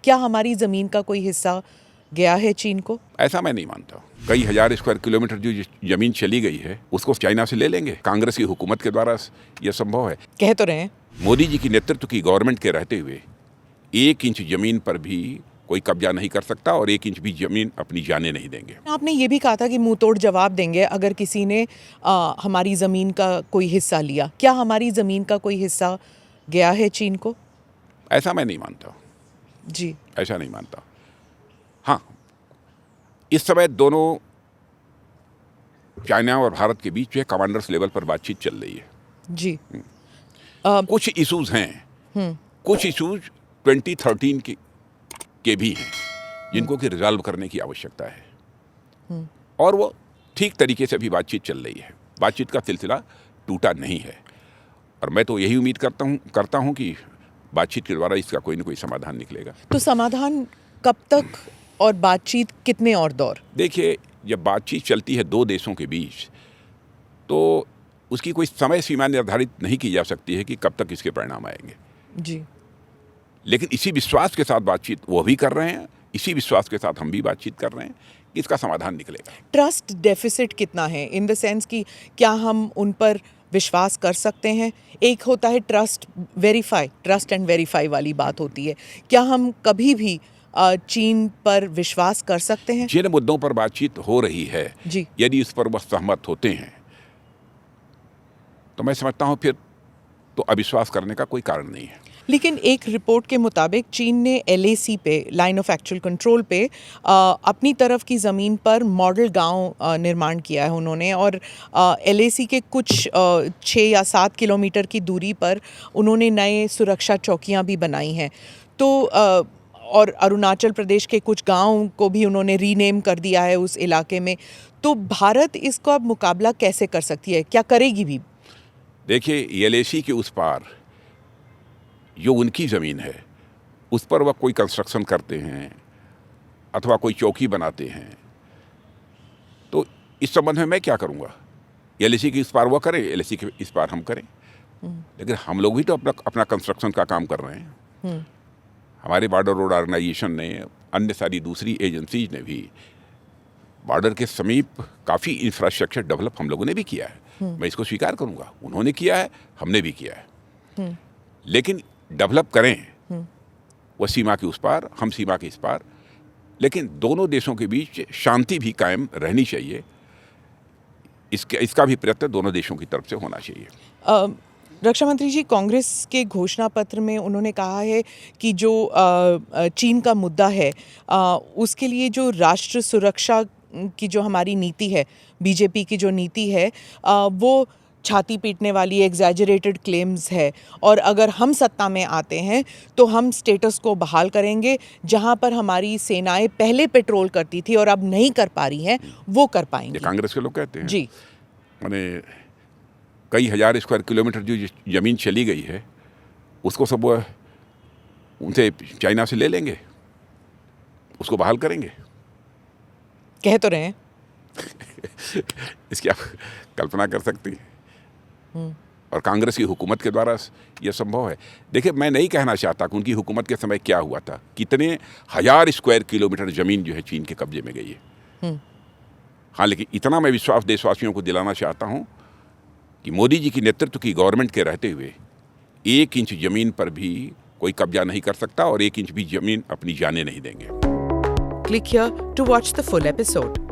क्या हमारी ज़मीन का कोई हिस्सा गया है चीन को? ऐसा मैं नहीं मानता। कई हजार स्क्वायर किलोमीटर जो जमीन चली गई है उसको चाइना से ले लेंगे। कांग्रेस की हुकूमत के द्वारा यह संभव है। कह तो रहे हैं मोदी जी की नेतृत्व की गवर्नमेंट के रहते हुए 1 इंच जमीन पर भी कोई कब्जा नहीं कर सकता और 1 इंच भी जमीन अपनी जाने नहीं देंगे। आपने ये भी कहा था कि मुंह तोड़ जवाब देंगे अगर किसी ने हमारी ज़मीन का कोई हिस्सा लिया। क्या हमारी ज़मीन का कोई हिस्सा गया है चीन को? ऐसा मैं नहीं मानता जी, ऐसा नहीं मानता। हाँ, इस समय दोनों चाइना और भारत के बीच में कमांडर्स लेवल पर बातचीत चल रही है। जी। कुछ इश्यूज हैं, कुछ इश्यूज 2013 के भी हैं जिनको कि रिजॉल्व करने की आवश्यकता है और वो ठीक तरीके से भी बातचीत चल रही है। बातचीत का सिलसिला टूटा नहीं है और मैं तो यही उम्मीद करता हूं कि बातचीत के द्वारा इसका कोई न कोई समाधान निकलेगा। तो समाधान कब तक और बातचीत कितने और दौर? देखिए, जब बातचीत चलती है दो देशों के बीच तो उसकी कोई समय सीमा निर्धारित नहीं की जा सकती है कि कब तक इसके परिणाम आएंगे। जी, लेकिन इसी विश्वास के साथ बातचीत वो भी कर रहे हैं, इसी विश्वास के साथ हम भी बातचीत कर रहे हैं कि इसका समाधान निकलेगा। ट्रस्ट डेफिसिट कितना है इन द सेंस कि क्या हम उन पर विश्वास कर सकते हैं? एक होता है ट्रस्ट एंड वेरीफाई वाली बात होती है। क्या हम कभी भी चीन पर विश्वास कर सकते हैं? जिन मुद्दों पर बातचीत हो रही है जी, यदि उस पर वह सहमत होते हैं तो मैं समझता हूं फिर तो अविश्वास करने का कोई कारण नहीं है। लेकिन एक रिपोर्ट के मुताबिक चीन ने LAC पे, लाइन ऑफ एक्चुअल कंट्रोल पे, अपनी तरफ की ज़मीन पर मॉडल गांव निर्माण किया है उन्होंने और LAC के कुछ 6 या 7 किलोमीटर की दूरी पर उन्होंने नए सुरक्षा चौकियां भी बनाई हैं। तो और अरुणाचल प्रदेश के कुछ गांव को भी उन्होंने रीनेम कर दिया है उस इलाके में। तो भारत इसको अब मुकाबला कैसे कर सकती है? क्या करेगी भी? देखिए, LAC के उस पार जो उनकी ज़मीन है उस पर वह कोई कंस्ट्रक्शन करते हैं अथवा कोई चौकी बनाते हैं तो इस संबंध में मैं क्या करूँगा? LAC के इस पार वह करें, LAC के इस पार हम करें। लेकिन हम लोग भी तो अपना कंस्ट्रक्शन का काम कर रहे हैं। हमारे बॉर्डर रोड ऑर्गेनाइजेशन ने, अन्य सारी दूसरी एजेंसीज ने भी बॉर्डर के समीप काफ़ी इंफ्रास्ट्रक्चर डेवलप हम लोगों ने भी किया है। मैं इसको स्वीकार करूँगा, उन्होंने किया है, हमने भी किया है। लेकिन डेवलप करें वह सीमा के उस पार, हम सीमा के इस पार, लेकिन दोनों देशों के बीच शांति भी कायम रहनी चाहिए। इसका भी प्रयत्न दोनों देशों की तरफ से होना चाहिए। रक्षा मंत्री जी, कांग्रेस के घोषणा पत्र में उन्होंने कहा है कि जो चीन का मुद्दा है उसके लिए जो राष्ट्र सुरक्षा की जो हमारी नीति है, बीजेपी की जो नीति है, वो छाती पीटने वाली एग्जैजरेटेड क्लेम्स है और अगर हम सत्ता में आते हैं तो हम स्टेटस को बहाल करेंगे। जहां पर हमारी सेनाएं पहले पेट्रोल करती थी और अब नहीं कर पा रही हैं वो कर पाएंगी। कांग्रेस के लोग कहते हैं जी, माने कई हजार स्क्वायर किलोमीटर जो जमीन चली गई है उसको सब उनसे चाइना से ले लेंगे, उसको बहाल करेंगे। कह तो रहे हैं इसकी आप कल्पना कर सकती हैं। और कांग्रेस की हुकूमत के द्वारा यह संभव है। देखिए, मैं नहीं कहना चाहता कि उनकी हुकूमत के समय क्या हुआ था, कितने हजार स्क्वायर किलोमीटर जमीन जो है चीन के कब्जे में गई है। हाँ, लेकिन इतना मैं विश्वास देशवासियों को दिलाना चाहता हूं कि मोदी जी की नेतृत्व की गवर्नमेंट के रहते हुए 1 इंच जमीन पर भी कोई कब्जा नहीं कर सकता और 1 इंच भी जमीन अपनी जाने नहीं देंगे। Click here to watch the full episode.